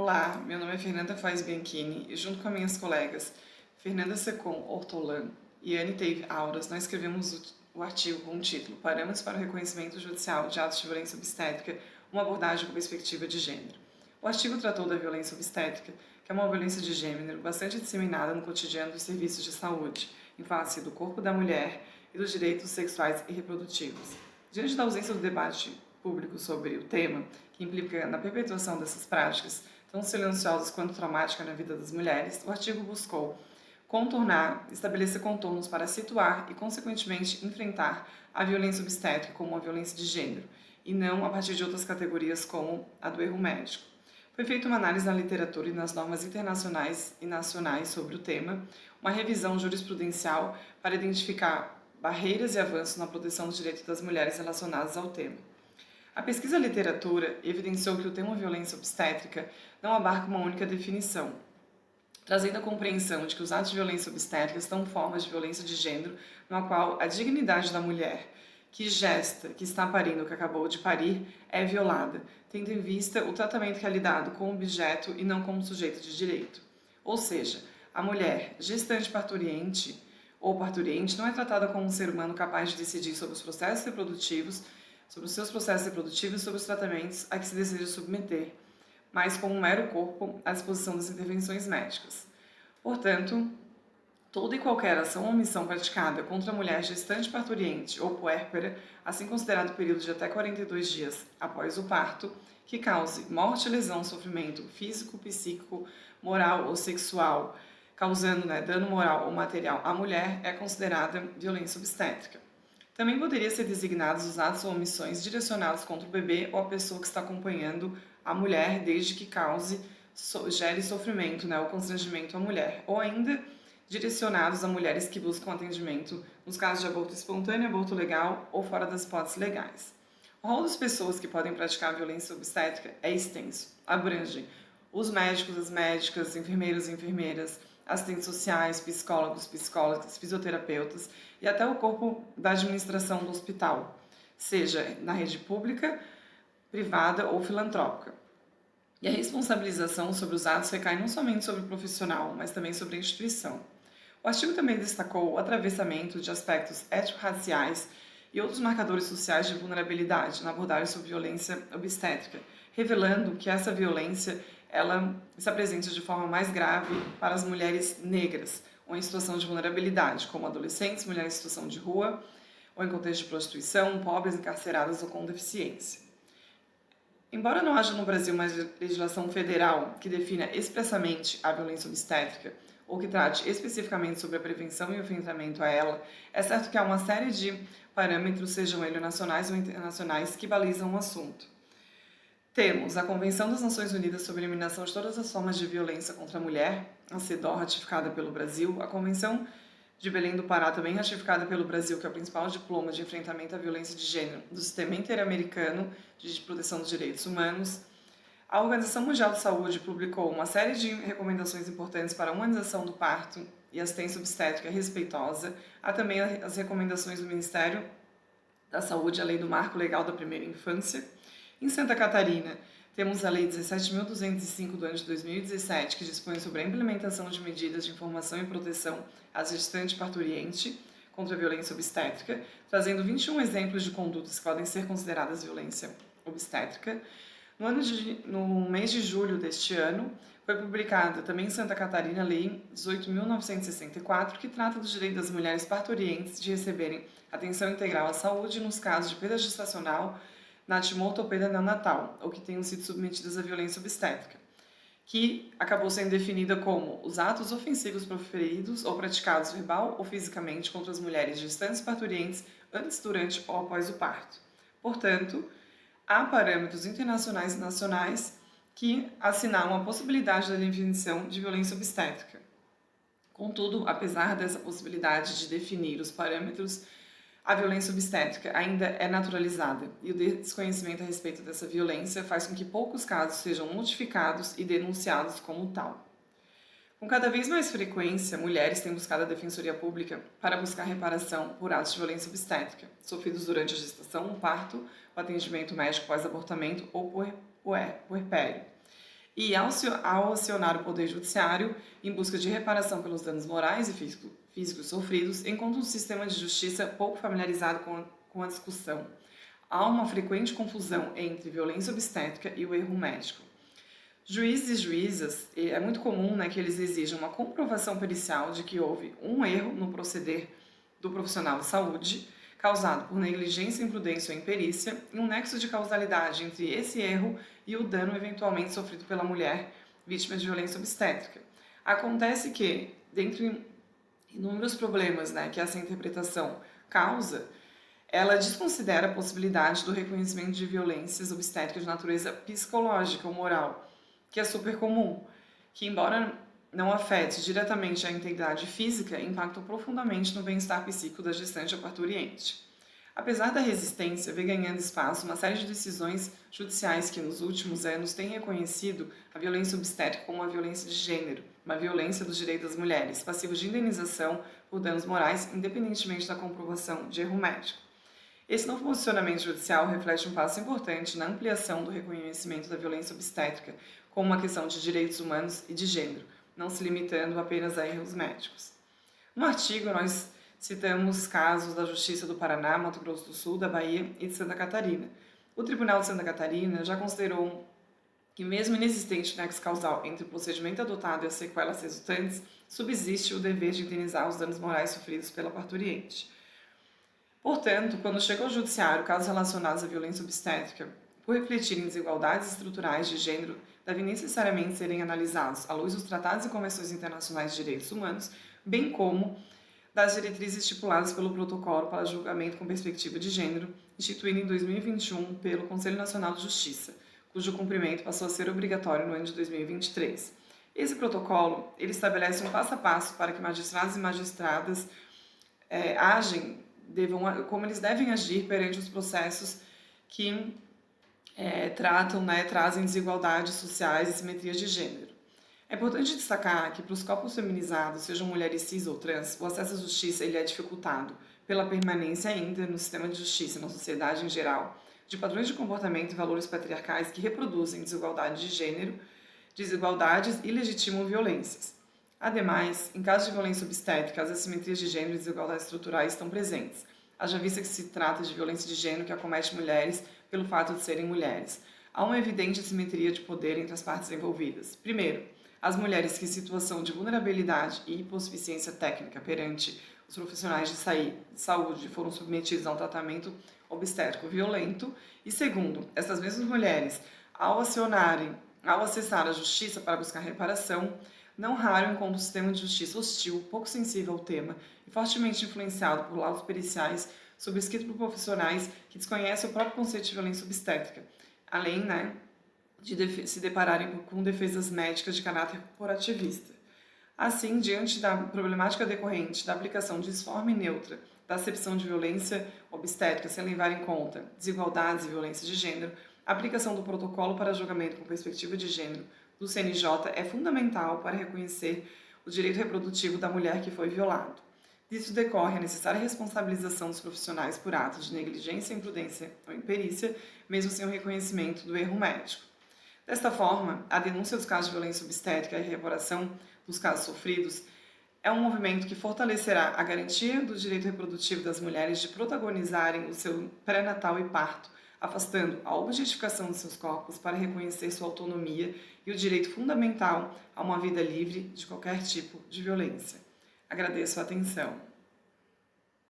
Olá, meu nome é Fernanda Faz Bianchini e junto com as minhas colegas Fernanda Secom Ortolan e Anne Tave Auras, nós escrevemos o artigo com o título Parâmetros para o Reconhecimento Judicial de Atos de Violência Obstétrica, uma abordagem com perspectiva de gênero. O artigo tratou da violência obstétrica, que é uma violência de gênero bastante disseminada no cotidiano dos serviços de saúde, em face do corpo da mulher e dos direitos sexuais e reprodutivos. Diante da ausência do debate público sobre o tema, que implica na perpetuação dessas práticas, tão silenciosas quanto traumáticas na vida das mulheres, o artigo buscou estabelecer contornos para situar e, consequentemente, enfrentar a violência obstétrica como uma violência de gênero, e não a partir de outras categorias como a do erro médico. Foi feita uma análise na literatura e nas normas internacionais e nacionais sobre o tema, uma revisão jurisprudencial para identificar barreiras e avanços na proteção dos direitos das mulheres relacionados ao tema. A pesquisa literatura evidenciou que o termo violência obstétrica não abarca uma única definição, trazendo a compreensão de que os atos de violência obstétrica são formas de violência de gênero, na qual a dignidade da mulher que gesta, que está parindo, que acabou de parir, é violada, tendo em vista o tratamento que é lidado como objeto e não como sujeito de direito. Ou seja, a mulher gestante parturiente ou parturiente não é tratada como um ser humano capaz de decidir sobre os processos reprodutivos, sobre os seus processos reprodutivos e sobre os tratamentos a que se deseja submeter, mas como um mero corpo à disposição das intervenções médicas. Portanto, toda e qualquer ação ou omissão praticada contra a mulher gestante parturiente ou puérpera, assim considerado o período de até 42 dias após o parto, que cause morte, lesão, sofrimento físico, psíquico, moral ou sexual, causando dano moral ou material à mulher, é considerada violência obstétrica. Também poderia ser designados os atos ou omissões direcionados contra o bebê ou a pessoa que está acompanhando a mulher, desde que gere sofrimento ou constrangimento à mulher, ou ainda direcionados a mulheres que buscam atendimento nos casos de aborto espontâneo, aborto legal ou fora das hipóteses legais. O rol das pessoas que podem praticar violência obstétrica é extenso, abrange os médicos, as médicas, enfermeiros e enfermeiras, assistentes sociais, psicólogos, psicólogas, fisioterapeutas e até o corpo da administração do hospital, seja na rede pública, privada ou filantrópica. E a responsabilização sobre os atos recai não somente sobre o profissional, mas também sobre a instituição. O artigo também destacou o atravessamento de aspectos étnico-raciais e outros marcadores sociais de vulnerabilidade na abordagem sobre violência obstétrica, revelando que essa violência ela se apresenta de forma mais grave para as mulheres negras ou em situação de vulnerabilidade, como adolescentes, mulheres em situação de rua ou em contexto de prostituição, pobres, encarceradas ou com deficiência. Embora não haja no Brasil uma legislação federal que defina expressamente a violência obstétrica ou que trate especificamente sobre a prevenção e o enfrentamento a ela, é certo que há uma série de parâmetros, sejam eles nacionais ou internacionais, que balizam o assunto. Temos a Convenção das Nações Unidas sobre a Eliminação de Todas as Formas de Violência contra a Mulher, a CEDAW, ratificada pelo Brasil, a Convenção de Belém do Pará, também ratificada pelo Brasil, que é o principal diploma de enfrentamento à violência de gênero do Sistema Interamericano de Proteção dos Direitos Humanos. A Organização Mundial de Saúde publicou uma série de recomendações importantes para a humanização do parto e assistência obstétrica respeitosa. Há também as recomendações do Ministério da Saúde, a Lei do Marco Legal da Primeira Infância. Em Santa Catarina, temos a Lei 17.205 do ano de 2017, que dispõe sobre a implementação de medidas de informação e proteção às gestantes parturiente contra a violência obstétrica, trazendo 21 exemplos de condutas que podem ser consideradas violência obstétrica. No mês de julho deste ano, foi publicada também em Santa Catarina a Lei 18.964, que trata do direito das mulheres parturientes de receberem atenção integral à saúde nos casos de perda gestacional, natimorto ou perda neonatal, ou que tenham sido submetidas à violência obstétrica, que acabou sendo definida como os atos ofensivos proferidos ou praticados verbal ou fisicamente contra as mulheres gestantes parturientes antes, durante ou após o parto. Portanto, há parâmetros internacionais e nacionais que assinalam a possibilidade da definição de violência obstétrica. Contudo, apesar dessa possibilidade de definir os parâmetros, a violência obstétrica ainda é naturalizada e o desconhecimento a respeito dessa violência faz com que poucos casos sejam notificados e denunciados como tal. Com cada vez mais frequência, mulheres têm buscado a Defensoria Pública para buscar reparação por atos de violência obstétrica, sofridos durante a gestação, o parto, o atendimento médico pós-abortamento ou puerpério. E ao acionar o Poder Judiciário em busca de reparação pelos danos morais e físicos sofridos, encontra um sistema de justiça pouco familiarizado com a discussão. Há uma frequente confusão entre violência obstétrica e o erro médico. Juízes e juízas, é muito comum, né, que eles exijam uma comprovação pericial de que houve um erro no proceder do profissional de saúde, causado por negligência, imprudência ou imperícia, e um nexo de causalidade entre esse erro e o dano eventualmente sofrido pela mulher vítima de violência obstétrica. Acontece que, dentre inúmeros problemas, né, que essa interpretação causa, ela desconsidera a possibilidade do reconhecimento de violências obstétricas de natureza psicológica ou moral, que é super comum, que embora não afete diretamente a integridade física, impactam profundamente no bem-estar psíquico da gestante ou parturiente. Apesar da resistência, vem ganhando espaço uma série de decisões judiciais que, nos últimos anos, têm reconhecido a violência obstétrica como uma violência de gênero, uma violência dos direitos das mulheres, passível de indenização por danos morais, independentemente da comprovação de erro médico. Esse novo posicionamento judicial reflete um passo importante na ampliação do reconhecimento da violência obstétrica como uma questão de direitos humanos e de gênero, não se limitando apenas a erros médicos. No artigo, nós citamos casos da Justiça do Paraná, Mato Grosso do Sul, da Bahia e de Santa Catarina. O Tribunal de Santa Catarina já considerou que, mesmo inexistente o nexo causal entre o procedimento adotado e as sequelas resultantes, subsiste o dever de indenizar os danos morais sofridos pela parturiente. Portanto, quando chega ao judiciário casos relacionados à violência obstétrica, por refletirem desigualdades estruturais de gênero, devem necessariamente serem analisados à luz dos tratados e convenções internacionais de direitos humanos, bem como das diretrizes estipuladas pelo Protocolo para Julgamento com Perspectiva de Gênero, instituído em 2021 pelo Conselho Nacional de Justiça, cujo cumprimento passou a ser obrigatório no ano de 2023. Esse protocolo ele estabelece um passo a passo para que magistrados e magistradas como eles devem agir perante os processos que trazem desigualdades sociais e simetrias de gênero. É importante destacar que para os corpos feminizados, sejam mulheres cis ou trans, o acesso à justiça ele é dificultado pela permanência ainda no sistema de justiça, na sociedade em geral, de padrões de comportamento e valores patriarcais que reproduzem desigualdade de gênero, desigualdades e legitimam violências. Ademais, em casos de violência obstétrica, as assimetrias de gênero e desigualdades estruturais estão presentes. Haja vista que se trata de violência de gênero que acomete mulheres pelo fato de serem mulheres. Há uma evidente assimetria de poder entre as partes envolvidas. Primeiro, as mulheres que em situação de vulnerabilidade e hipossuficiência técnica perante os profissionais de saúde foram submetidos a um tratamento obstétrico violento. E segundo, essas mesmas mulheres, ao acessar a justiça para buscar reparação, não raro encontram um sistema de justiça hostil, pouco sensível ao tema e fortemente influenciado por laudos periciais subscritos por profissionais que desconhecem o próprio conceito de violência obstétrica, além, de se depararem com defesas médicas de caráter corporativista. Assim, diante da problemática decorrente da aplicação disforme neutra da acepção de violência obstétrica sem levar em conta desigualdades e violência de gênero, a aplicação do protocolo para julgamento com perspectiva de gênero do CNJ é fundamental para reconhecer o direito reprodutivo da mulher que foi violado. Disso decorre a necessária responsabilização dos profissionais por atos de negligência, imprudência ou imperícia, mesmo sem o reconhecimento do erro médico. Desta forma, a denúncia dos casos de violência obstétrica e a reparação dos casos sofridos é um movimento que fortalecerá a garantia do direito reprodutivo das mulheres de protagonizarem o seu pré-natal e parto, afastando a objetificação de seus corpos para reconhecer sua autonomia e o direito fundamental a uma vida livre de qualquer tipo de violência. Agradeço a atenção.